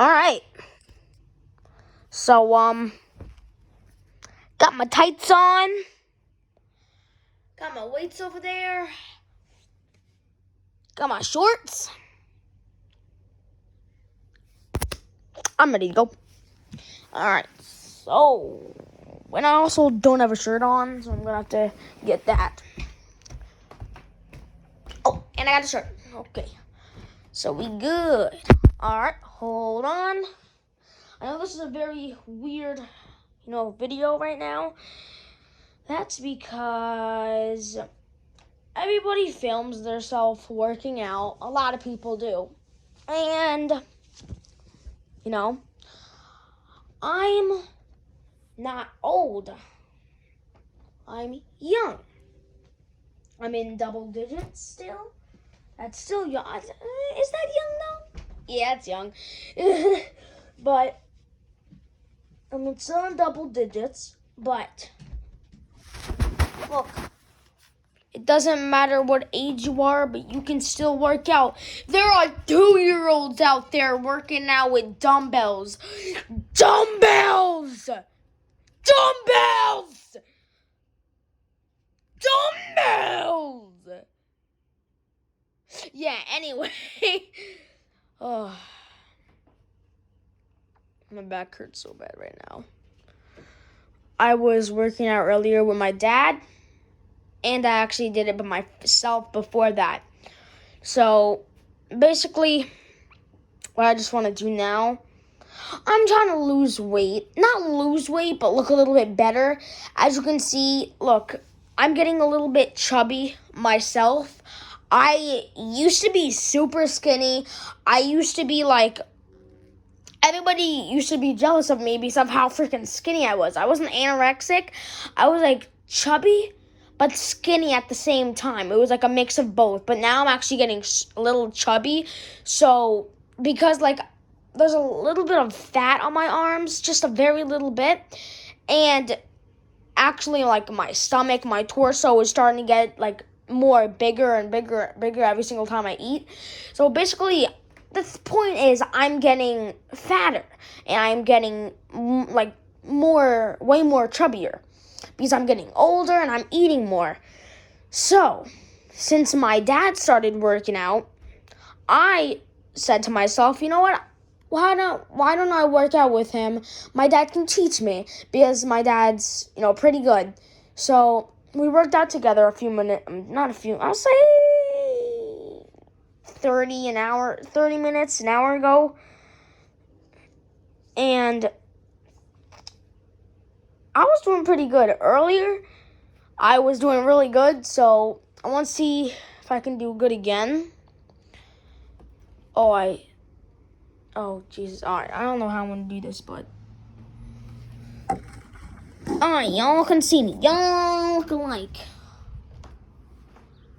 All right. So, got my tights on. Got my weights over there. Got my shorts. I'm ready to go. All right. So, and I also don't have a shirt on, so I'm gonna have to get that. Oh, and I got a shirt. Okay. So we good. All right. Hold on. I know this is a very weird, video right now. That's because everybody films themselves working out. A lot of people do. And, I'm not old. I'm young. I'm in double digits still. That's still young. Is that young though? Yeah, it's young. But I'm still in double digits. But look, it doesn't matter what age you are, but you can still work out. There are 2-year-olds out there working out with dumbbells. Dumbbells! Dumbbells! Dumbbells! Yeah, anyway. Oh, my back hurts so bad right now. I was working out earlier with my dad, and I actually did it by myself before that. So, basically, what I just want to do now, I'm trying to lose weight. Not lose weight, but look a little bit better. As you can see, look, I'm getting a little bit chubby myself. I used to be super skinny. I used to be like, everybody used to be jealous of me because of how freaking skinny I was. I wasn't anorexic. I was like chubby, but skinny at the same time. It was like a mix of both. But now I'm actually getting a little chubby. So, because like, there's a little bit of fat on my arms, just a very little bit. And actually, like, my stomach, my torso is starting to get like more bigger and bigger every single time I eat. So basically, the point is I'm getting fatter and I'm getting like way more chubbier because I'm getting older and I'm eating more. So, since my dad started working out, I said to myself, you know what? Why don't I work out with him? My dad can teach me because my dad's, pretty good. So we worked out together a few minutes, I'll say 30 minutes, an hour ago. And I was doing pretty good. Earlier, I was doing really good, so I want to see if I can do good again. Oh, Jesus. All right, I don't know how I'm going to do this, but y'all can see me. Y'all can like.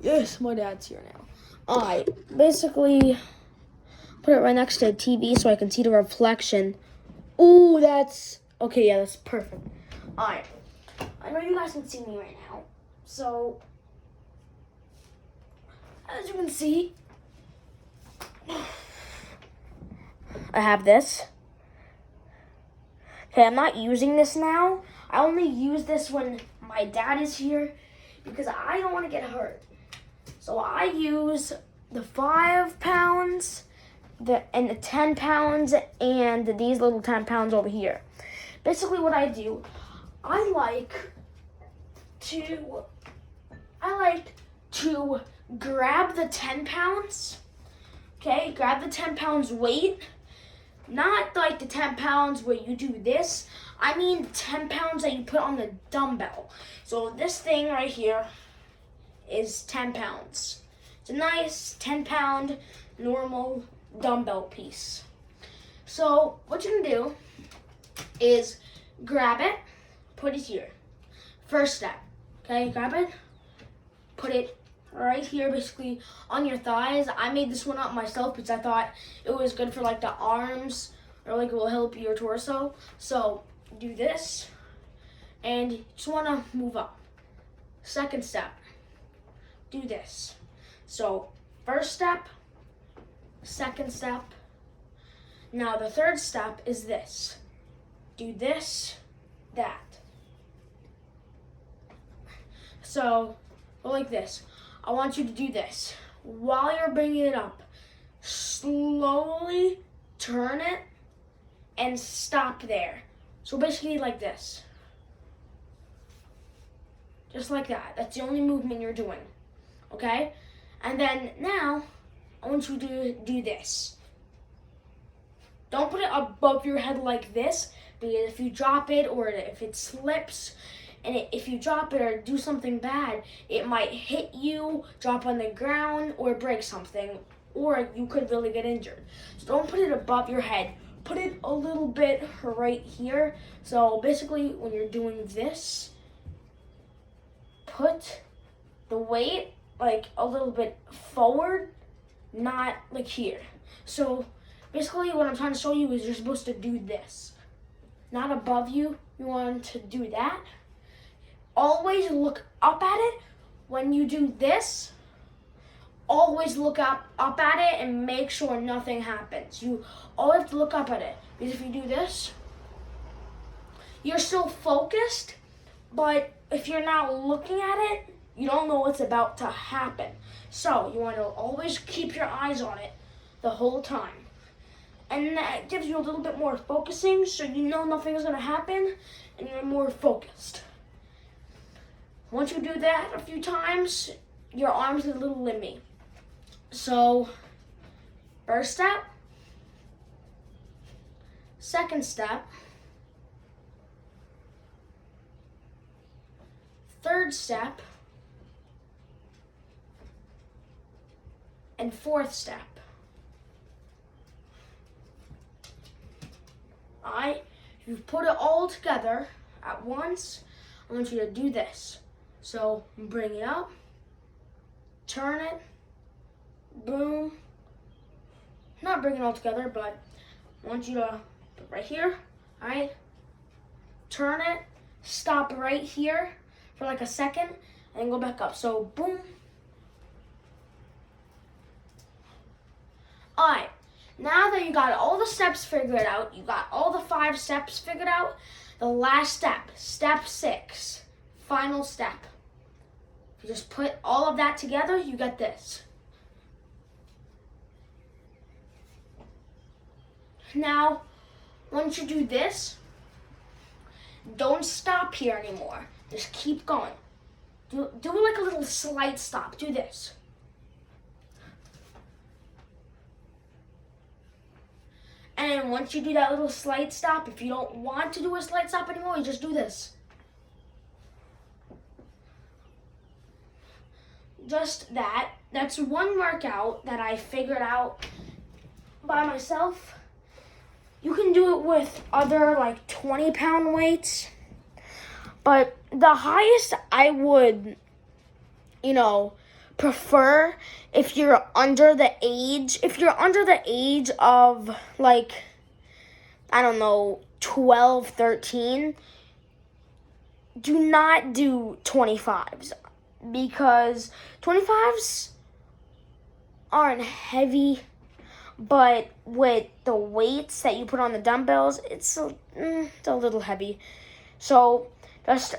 Yes, my dad's here now. All right, basically, put it right next to the TV so I can see the reflection. Ooh, that's okay. Yeah, that's perfect. All right, I know you guys can see me right now. So, as you can see, I have this. Okay, I'm not using this now. I only use this when my dad is here because I don't want to get hurt. So I use the 5 pounds, and the 10 pounds, and these little 10 pounds over here. Basically what I do, I like to grab the 10 pounds, okay? Grab the 10 pounds weight. Not like the 10 pounds where you do this. I mean 10 pounds that you put on the dumbbell. So this thing right here is 10 pounds. It's a nice 10-pound normal dumbbell piece. So what you can do is grab it, put it here. First step, okay? Grab it, put it right here, basically on your thighs. I made this one up myself because I thought it was good for like the arms, or like it will help your torso. So do this, and you just want to move up. Second step, do this. So first step, second step, Now the third step is this. Do this, that. So, go like this. I want you to do this. While you're bringing it up, slowly turn it and stop there. So basically like this. Just like that. That's the only movement you're doing. Okay? And then now, I want you to do this. Don't put it above your head like this, because if you drop it or if it slips, and if you drop it or do something bad, it might hit you, drop on the ground, or break something, or you could really get injured. So don't put it above your head. Put it a little bit right here. So basically, when you're doing this, put the weight like a little bit forward, not like here. So basically what I'm trying to show you is you're supposed to do this. Not above you, you want to do that. Always look up at it. When you do this, always look up at it and make sure nothing happens. You always have to look up at it, because if you do this, you're still focused, but if you're not looking at it, you don't know what's about to happen. So you want to always keep your eyes on it the whole time. And that gives you a little bit more focusing, so you know nothing is going to happen, and you're more focused. Once you do that a few times, your arms get a little limby. So, first step, second step, third step, and fourth step. Alright, if you put it all together at once, I want you to do this. So, bring it up, turn it, boom. Not bring it all together, but I want you to put right here, alright? Turn it, stop right here for like a second, and then go back up. So, boom. Alright, now that you got all the steps figured out, you got all the 5 steps figured out, the last step, step 6, final step. If you just put all of that together, you get this. Now, once you do this, don't stop here anymore. Just keep going. Do like a little slight stop. Do this. And once you do that little slight stop, if you don't want to do a slight stop anymore, you just do this. Just that. That's one workout that I figured out by myself. You can do it with other like 20-pound weights. But the highest I would, prefer if you're under the age of like, 12, 13, do not do 25s, because 25s aren't heavy, but with the weights that you put on the dumbbells, it's a little heavy. So just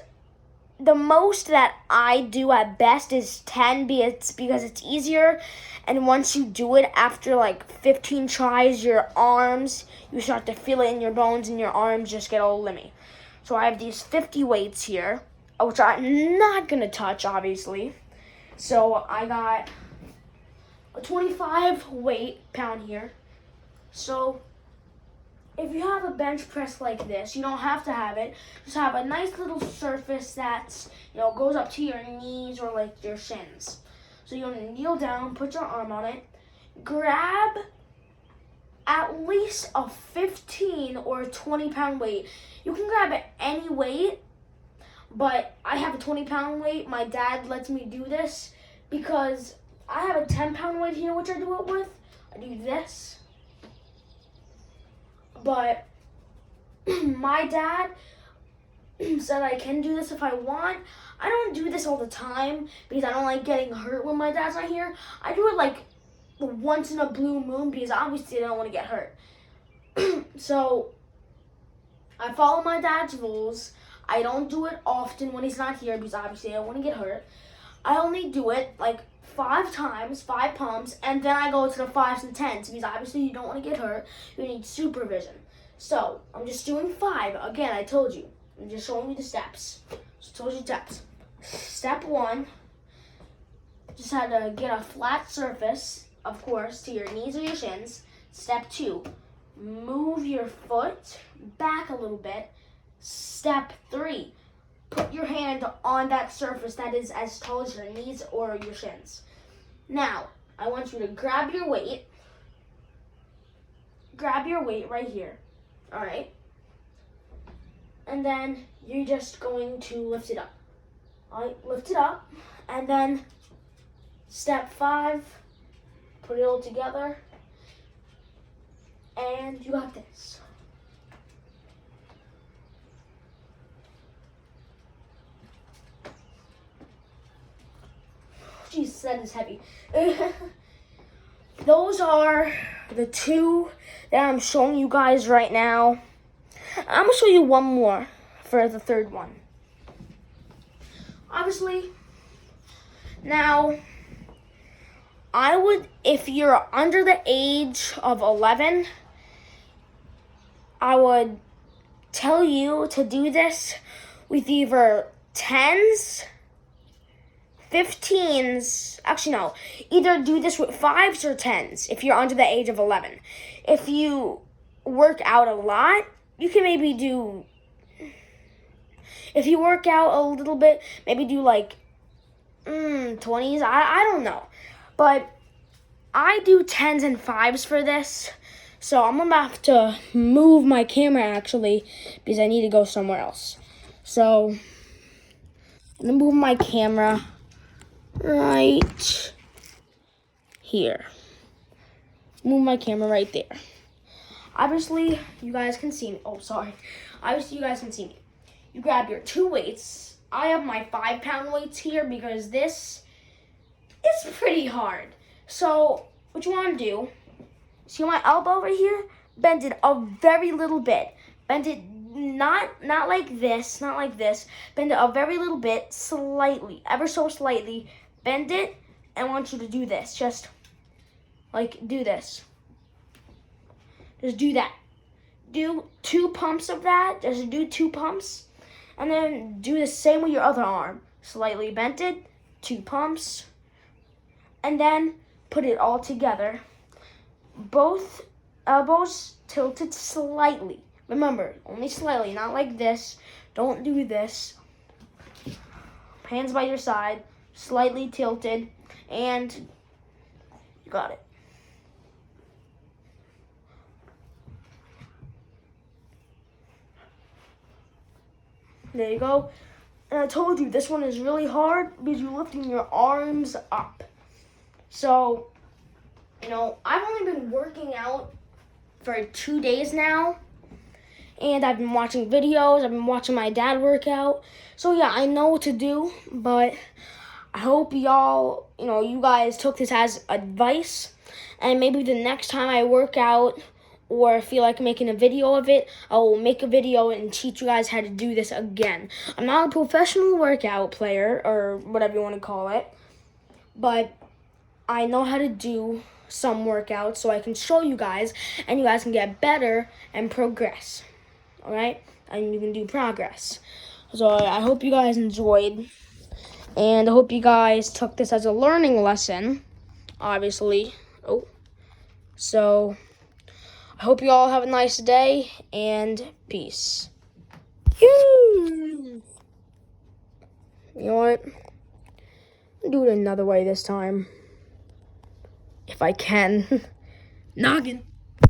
the most that I do at best is 10, because it's easier. And once you do it after like 15 tries, you start to feel it in your bones, and your arms just get all limby. So I have these 50 weights here, which I'm not going to touch, obviously. So I got a 25 pound here. So if you have a bench press like this, you don't have to have it. Just have a nice little surface that's, goes up to your knees or like your shins. So you're going to kneel down, put your arm on it, grab at least a 15 or a 20-pound weight. You can grab any weight, but I have a 20-pound weight. My dad lets me do this because I have a 10-pound weight here, which I do it with. I do this. But my dad said I can do this if I want. I don't do this all the time because I don't like getting hurt when my dad's not here. I do it like once in a blue moon because obviously I don't want to get hurt. So I follow my dad's rules. I don't do it often when he's not here because obviously I don't want to get hurt. I only do it like 5 times, 5 pumps, and then I go to the 5s and 10s because obviously you don't want to get hurt. You need supervision. So I'm just doing 5. Again, I told you. I'm just showing you the steps. Just told you steps. Step 1, just had to get a flat surface, of course, to your knees or your shins. Step 2, move your foot back a little bit. Step 3, put your hand on that surface that is as tall as your knees or your shins. Now, I want you to grab your weight. Grab your weight right here. All right? And then you're just going to lift it up. All right, lift it up. And then step 5, put it all together. And you got this. Jesus, that is heavy. Those are the 2 that I'm showing you guys right now. I'm going to show you one more for the 3rd one. Obviously, now, I would, if you're under the age of 11, I would tell you to do this with either 10s, 15s, actually no, either do this with 5s or 10s if you're under the age of 11. If you work out a lot, you can maybe do, if you work out a little bit, maybe do like 20s, I don't know. But I do 10s and 5s for this, so I'm going to have to move my camera actually because I need to go somewhere else. So I'm going to move my camera right here. Move my camera right there. Obviously, you guys can see me. Oh, sorry. Obviously, you guys can see me. You grab your 2 weights. I have my 5-pound weights here because this is pretty hard. So, what you want to do, see my elbow right here? Bend it a very little bit. Bend it not like this, not like this. Bend it a very little bit, slightly, ever so slightly. Bend it, and I want you to do this. Just, like, do this. Just do that. Do 2 pumps of that. Just do 2 pumps. And then do the same with your other arm. Slightly bent it, 2 pumps. And then put it all together. Both elbows tilted slightly. Remember, only slightly, not like this. Don't do this. Hands by your side, slightly tilted, and you got it. There you go. And I told you, this one is really hard because you're lifting your arms up. So, you know, I've only been working out for 2 days now. And I've been watching videos. I've been watching my dad work out. So, yeah, I know what to do. But I hope y'all, you guys took this as advice. And maybe the next time I work out or feel like making a video of it, I will make a video and teach you guys how to do this again. I'm not a professional workout player or whatever you want to call it. But I know how to do some workouts so I can show you guys and you guys can get better and progress. All right? And you can do progress. So I hope you guys enjoyed. And I hope you guys took this as a learning lesson, obviously. So I hope you all have a nice day and peace. You know what? I'll do it another way this time. If I can. Noggin.